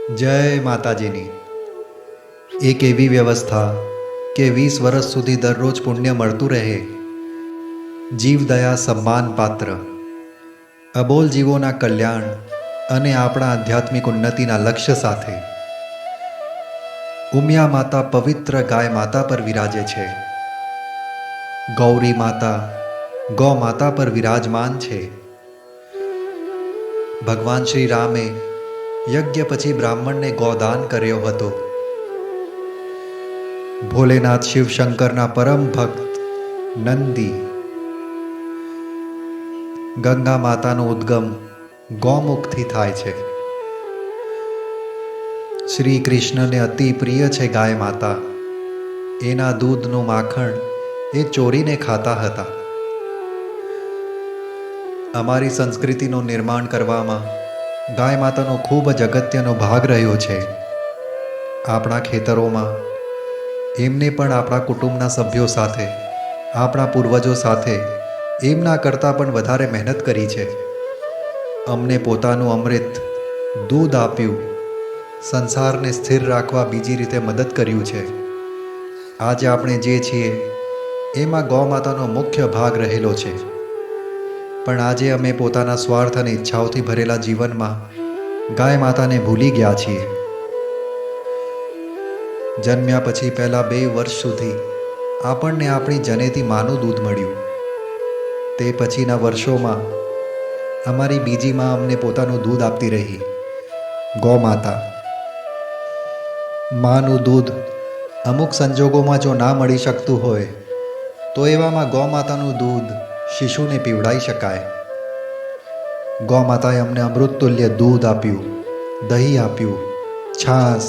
જય માતાજીની એક એવી વ્યવસ્થા કે 20 વર્ષ સુધી દરરોજ પુણ્ય મળતું રહે, જીવદયા સન્માન પાત્ર, અબોલ જીવોના કલ્યાણ અને આપણા આધ્યાત્મિક ઉન્નતિના લક્ષ્ય સાથે ઉમિયા માતા પવિત્ર ગાય માતા પર વિરાજે છે. ગૌરી માતા ગૌ માતા પર વિરાજમાન છે. ભગવાન શ્રી રામે યજ્ઞ પછી બ્રાહ્મણને ગોદાન કર્યો હતો. ભોલેનાથ શિવશંકરના પરમ ભક્ત નંદી, ગંગા માતાનો ઉદ્ગમ ગૌમુખથી થાય છે. શ્રી કૃષ્ણને અતિ પ્રિય છે ગાય માતા. એના દૂધનું માખણ એ ચોરીને ખાતા હતા. અમારી સંસ્કૃતિનું નિર્માણ કરવામાં ગાય માતાનો ખૂબ જ અગત્યનો ભાગ રહ્યો છે. આપણા ખેતરોમાં એમને પણ આપણા કુટુંબના સભ્યો સાથે, આપણા પૂર્વજો સાથે એમના કરતાં પણ વધારે મહેનત કરી છે. અમને પોતાનું અમૃત દૂધ આપ્યું, સંસારને સ્થિર રાખવા બીજી રીતે મદદ કર્યું છે. આજે આપણે જે છીએ એમાં ગૌ માતાનો મુખ્ય ભાગ રહેલો છે. પણ આજે અમે પોતાના સ્વાર્થ અને ઈચ્છાઓથી ભરેલા જીવનમાં ગાય માતાને ભૂલી ગયા છીએ. જન્મ્યા પછી પહેલાં 2 વર્ષ સુધી આપણને આપણી જનેતી માનું દૂધ મળ્યું. તે પછીના વર્ષોમાં અમારી બીજી માં અમને પોતાનું દૂધ આપતી રહી, ગૌ માતા. માનું દૂધ અમુક સંજોગોમાં જો ના મળી શકતું હોય તો એવામાં ગૌ માતાનું દૂધ શિશુને પીવડાવી શકાય. ગૌ માતાએ અમને અમૃતતુલ્ય દૂધ આપ્યું, દહીં આપ્યું, છાશ,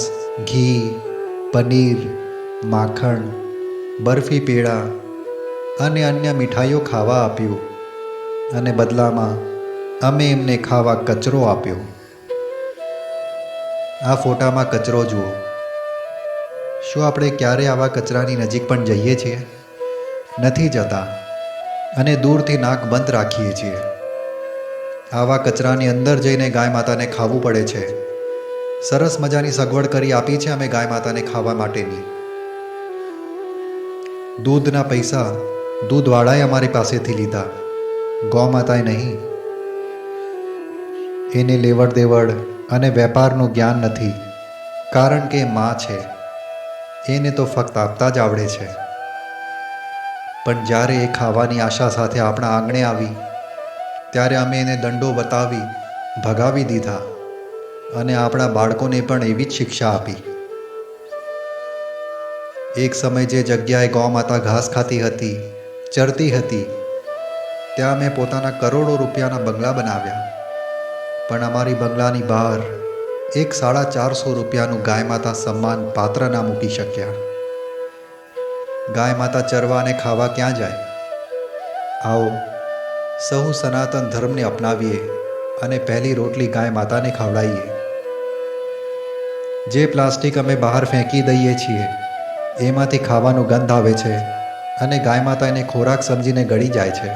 ઘી, પનીર, માખણ, બરફી પેડા અને અન્ય મીઠાઈઓ ખાવા આપ્યું, અને બદલામાં અમે એમને ખાવા કચરો આપ્યો. આ ફોટામાં કચરો જુઓ. શું આપણે ક્યારે આવા કચરાની નજીક પણ જઈએ છીએ? નથી જતા, અને દૂરથી નાક બંધ રાખીએ છીએ. આવા કચરાની અંદર જઈને ગાય માતાને ખાવું પડે છે. સરસ મજાની સગવડ કરી આપી છે અમે ગાય માતાને ખાવા માટેની. દૂધના પૈસા દૂધવાળાએ અમારી પાસેથી લીધા, ગૌ માતાએ નહીં. એને લેવડ દેવડ અને વેપારનું જ્ઞાન નથી, કારણ કે એ માં છે. એને તો ફક્ત આપતા જ આવડે છે. પણ જ્યારે એ ખાવાની આશા સાથે આપણા આંગણે આવી ત્યારે અમે એને દંડો બતાવી ભગાવી દીધા, અને આપણા બાળકોને પણ એવી જ શિક્ષા આપી. એક સમય જે જગ્યાએ ગૌ માતા ઘાસ ખાતી હતી, ચરતી હતી, ત્યાં મેં પોતાના કરોડો રૂપિયાના બંગલા બનાવ્યા. પણ અમારી બંગલાની બહાર એક 450 રૂપિયાનું ગાય માતા સન્માન પાત્ર ના મૂકી શક્યા. ગાય માતા ચરવા અને ખાવા ક્યાં જાય? આવો સહુ સનાતન ધર્મને અપનાવીએ અને પહેલી રોટલી ગાય માતાને ખવડાવીએ. જે પ્લાસ્ટિક અમે બહાર ફેંકી દઈએ છીએ એમાંથી ખાવાનું ગંધ આવે છે, અને ગાય માતા એને ખોરાક સમજીને ગળી જાય છે.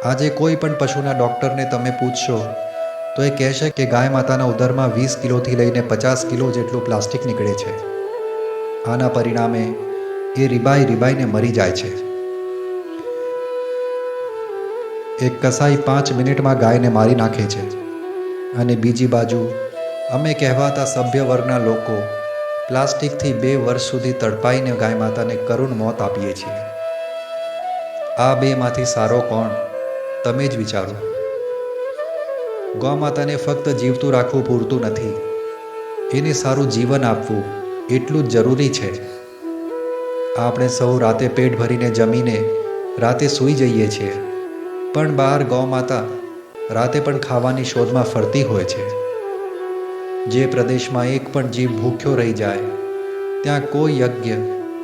આજે કોઈ પણ પશુના ડૉક્ટરને તમે પૂછશો તો એ કહેશે કે ગાય માતાના ઉદરમાં 20 કિલોથી લઈને 50 કિલો જેટલું પ્લાસ્ટિક નીકળે છે. આના પરિણામે એ રીબાઈને મરી જાય છે. એક કસાઈ 5 મિનિટમાં ગાયને મારી નાખે છે, અને બીજી બાજુ અમે કહેવાતા સભ્ય વર્ગના લોકો પ્લાસ્ટિકથી 2 વર્ષ સુધી તડપાઈને ગાય માતાને કરુણ મોત આપીએ છીએ. આ બેમાંથી સારો કોણ? તમે જ વિચારો. ગૌ માતાને ફક્ત જીવતું રાખવું પૂરતું નથી, એને સારું જીવન આપવું એટલું જ જરૂરી છે. આપણે સૌ રાતે પેટ ભરીને જમીને રાતે સૂઈ જઈએ છીએ, પણ બહાર ગૌ માતા રાતે પણ ખાવાની શોધમાં ફરતી હોય છે. જે પ્રદેશમાં એક પણ જીવ ભૂખ્યો રહી જાય ત્યાં કોઈ યજ્ઞ,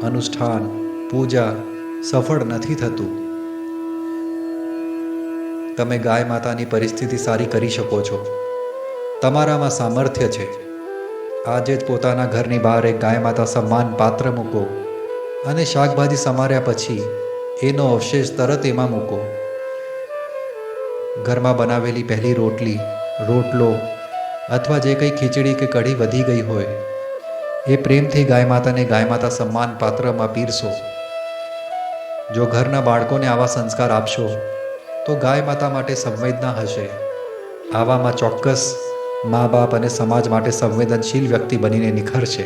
અનુષ્ઠાન, પૂજા સફળ નથી થતું. તમે ગાય માતાની પરિસ્થિતિ સારી કરી શકો છો. તમારામાં સામર્થ્ય છે. આજે જ પોતાના ઘરની બહાર એક ગાય માતા સન્માન પાત્ર મૂકો, અને શાકભાજી સમાર્યા પછી એનો અવશેષ તરત એમાં મૂકો. ઘરમાં બનાવેલી પહેલી રોટલી, રોટલો અથવા જે કંઈ ખીચડી કે કઢી વધી ગઈ હોય એ પ્રેમથી ગાય માતા સન્માન પાત્રમાં પીરસો. જો ઘરના બાળકોને આવા સંસ્કાર આપશો તો ગાય માતા માટે સંવેદના હશે. આવામાં ચોક્કસ મા બાપ અને સમાજ માટે સંવેદનશીલ વ્યક્તિ બનીને નિખરશે.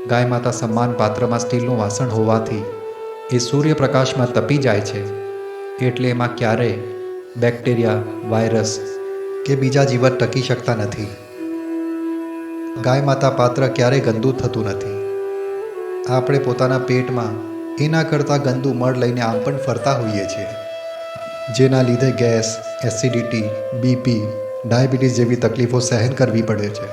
ગાય માતા સન્માન પાત્રમાં સ્ટીલનું વાસણ હોવાથી એ સૂર્યપ્રકાશમાં તપી જાય છે, એટલે એમાં ક્યારેય બેક્ટેરિયા, વાયરસ કે બીજા જીવન ટકી શકતા નથી. ગાય માતા પાત્ર ક્યારેય ગંદુ થતું નથી. આપણે પોતાના પેટમાં એના કરતાં ગંદુ મળ લઈને આમ પણ ફરતા હોઈએ છીએ, જેના લીધે ગેસ, એસિડિટી, બીપી, ડાયાબિટીસ જેવી તકલીફો સહન કરવી પડે છે.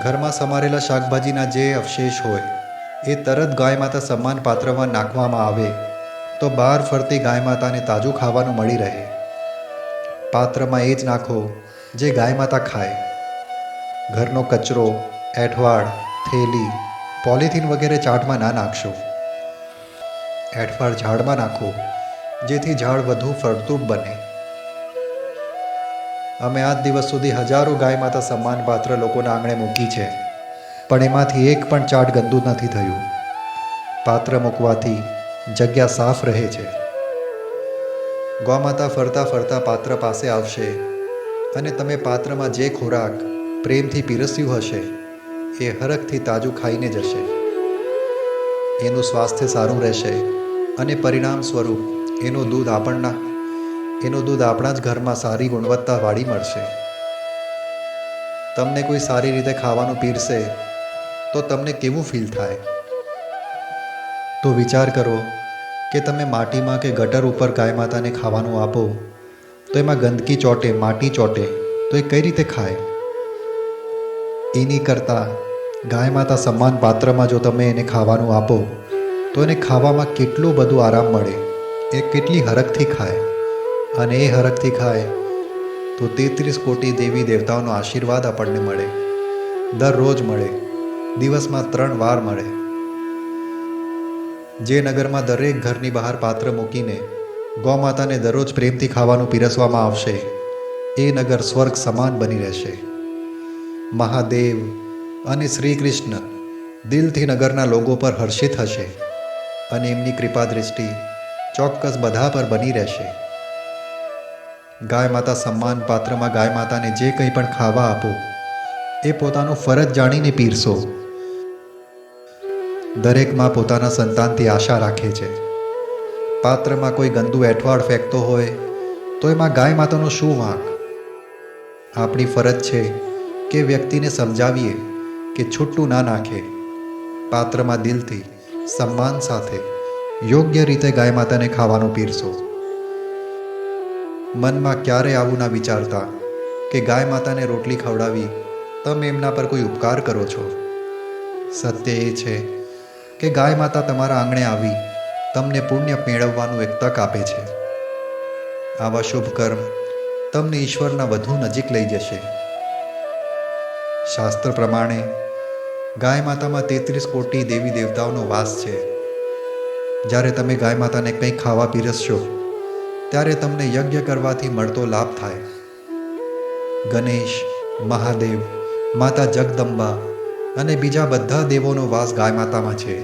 ઘરમાં સમારેલા શાકભાજીના જે અવશેષ હોય એ તરત ગાય માતા સન્માન પાત્રમાં નાખવામાં આવે તો બહાર ફરતી ગાય માતાને તાજું ખાવાનું મળી રહે. પાત્રમાં એ જ નાખો જે ગાય માતા ખાય. ઘરનો કચરો, એંઠવાડ, થેલી, પોલિથીન વગેરે ચાટમાં ના નાખશો. એંઠવાડ ઝાડમાં નાખો, જેથી ઝાડ વધુ ફળદ્રુપ બને. અમે આજ દિવસ સુધી હજારો ગાય માતા સન્માન પાત્ર લોકોના આંગણે મૂકી છે, પણ એમાંથી એક પણ ચાટ ગંદુ નથી થયું. પાત્ર મૂકવાથી જગ્યા સાફ રહે છે. ગૌમાતા ફરતા ફરતા પાત્ર પાસે આવશે અને તમે પાત્રમાં જે ખોરાક પ્રેમથી પીરસ્યું હશે એ હરખથી તાજું ખાઈને જશે. એનું સ્વાસ્થ્ય સારું રહેશે અને પરિણામ સ્વરૂપ એનું દૂધ આપણા જ ઘરમાં સારી ગુણવત્તાવાળી મળશે. તમને કોઈ સારી રીતે ખાવાનું પીરસે તો તમને કેવું ફીલ થાય? તો વિચાર કરો કે તમે માટીમાં કે ગટર ઉપર ગાય માતાને ખાવાનું આપો તો એમાં ગંદકી ચોટે, માટી ચોટે તો એ કઈ રીતે ખાય? એની કરતાં ગાય માતા સન્માન પાત્રમાં જો તમે એને ખાવાનું આપો તો એને ખાવામાં કેટલું બધું આરામ મળે. એ કેટલી હરખથી ખાય, અને એ હરખથી ખાય તો 33 કોટી દેવી દેવતાઓનો આશીર્વાદ આપણને મળે. દરરોજ મળે, દિવસમાં 3 વાર મળે. જે નગરમાં દરેક ઘરની બહાર પાત્ર મૂકીને ગૌમાતાને દરરોજ પ્રેમથી ખાવાનું પીરસવામાં આવશે એ નગર સ્વર્ગ સમાન બની રહેશે. મહાદેવ અને શ્રી કૃષ્ણ દિલથી નગરના લોકો પર હર્ષિત હશે અને એમની કૃપા દૃષ્ટિ ચોક્કસ બધા પર બની રહેશે. ગાય માતા સન્માન પાત્રમાં ગાય માતાને જે કંઈ પણ ખાવા આપો એ પોતાનું ફરજ જાણીને પીરસો. દરેક માં પોતાના સંતાનથી આશા રાખે છે. પાત્રમાં કોઈ ગંદુ એંઠવાડ ફેંકતો હોય તો એમાં ગાય માતાનો શું વાંક? આપણી ફરજ છે કે વ્યક્તિને સમજાવીએ કે છૂટું ના નાખે. પાત્રમાં દિલથી, સન્માન સાથે, યોગ્ય રીતે ગાય માતાને ખાવાનું પીરસો. મનમાં ક્યારે આવું ના વિચારતા કે ગાય માતાને રોટલી ખવડાવી તમે એમના પર કોઈ ઉપકાર કરો છો. સત્ય એ છે કે ગાય માતા તમારા આંગણે આવી તમને પુણ્ય મેળવવાનું એક તક આપે છે. આવા શુભ કર્મ તમને ઈશ્વરના વધુ નજીક લઈ જશે. શાસ્ત્ર પ્રમાણે ગાય માતામાં 33 કોટી દેવી દેવતાઓનો વાસ છે. જ્યારે તમે ગાય માતાને કંઈ ખાવા પીરસશો ત્યારે તમને યજ્ઞ કરવાથી મળતો લાભ થાય. ગણેશ, મહાદેવ, માતા જગદંબા અને બીજા બધા દેવોનો વાસ ગાય માતામાં છે.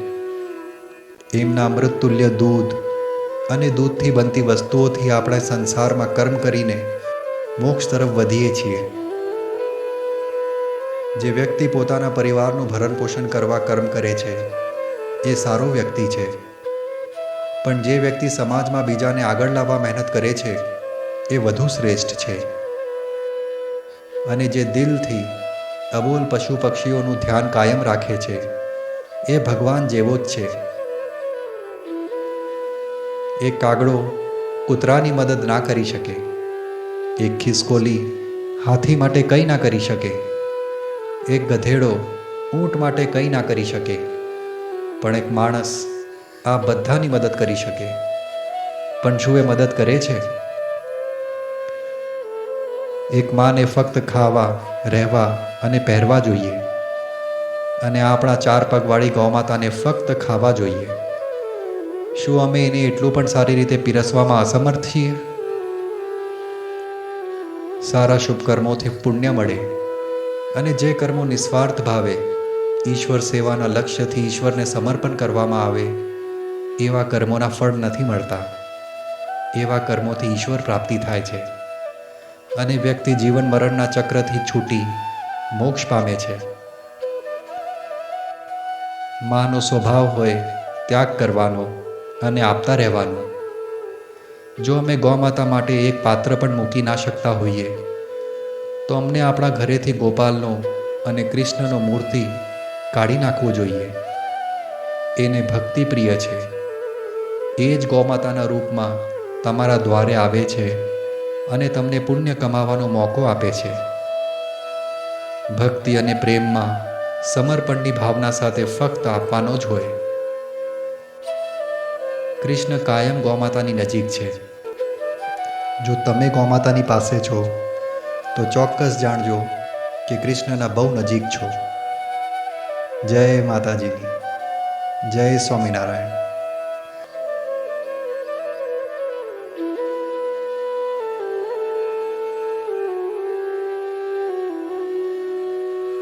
એમના અમૃતતુલ્ય દૂધ અને દૂધથી બનતી વસ્તુઓથી આપણે સંસારમાં કર્મ કરીને મોક્ષ તરફ વધીએ છીએ. જે વ્યક્તિ પોતાના પરિવારનું ભરણ પોષણ કરવા કર્મ કરે છે એ સારો વ્યક્તિ છે. પણ જે વ્યક્તિ સમાજમાં બીજાને આગળ લાવવા મહેનત કરે છે એ વધુ શ્રેષ્ઠ છે. અને જે દિલથી અબોલ પશુ પક્ષીઓનું ધ્યાન કાયમ રાખે છે એ ભગવાન જેવો જ છે. એક કાગડો કૂતરાની મદદ ના કરી શકે, એક ખિસકોલી હાથી માટે કંઈ ના કરી શકે, એક ગધેડો ઊંટ માટે કંઈ ના કરી શકે, પણ એક માણસ આ બધાની મદદ કરી શકે. પણ શું એ મદદ કરે છે? એક માને ફક્ત ખાવા, રહેવા અને પહેરવા જોઈએ, અને આપણા 4 પગવાળી ગૌમાતાને ફક્ત ખાવા જોઈએ. શું અમે એને એટલું પણ સારી રીતે પીરસવામાં અસમર્થ છીએ? સારા શુભ કર્મોથી પુણ્ય મળે અને જે કર્મો નિસ્વાર્થ ભાવે ઈશ્વર સેવાના લક્ષ્યથી ઈશ્વરને સમર્પણ કરવામાં આવે એવા કર્મોના ફળ નથી મળતા. એવા કર્મોથી ઈશ્વર પ્રાપ્તિ થાય છે અને વ્યક્તિ જીવન મરણના ચક્રથી છૂટી મોક્ષ પામે છે. માનો સ્વભાવ હોય ત્યાગ કરવાનો અને આપતા રહેવાનું. જો અમે ગૌમાતા માટે એક પાત્ર પણ મૂકી ના શકતા હોઈએ તો અમને આપણા ઘરેથી ગોપાલનો અને કૃષ્ણનો મૂર્તિ કાઢી નાખવું જોઈએ. એને ભક્તિ પ્રિય છે. એ જ ગૌમાતાના રૂપમાં તમારા દ્વારે આવે છે અને તમને પુણ્ય કમાવાનો મોકો આપે છે. ભક્તિ અને પ્રેમમાં સમર્પણની ભાવના સાથે ફક્ત આપવાનો જ હોય. કૃષ્ણ કાયમ ગૌમાતાની નજીક છે. જો તમે ગૌમાતાની પાસે છો તો ચોક્કસ જાણજો કે કૃષ્ણના બહુ નજીક છો. જય માતાજીની. જય સ્વામિનારાયણ.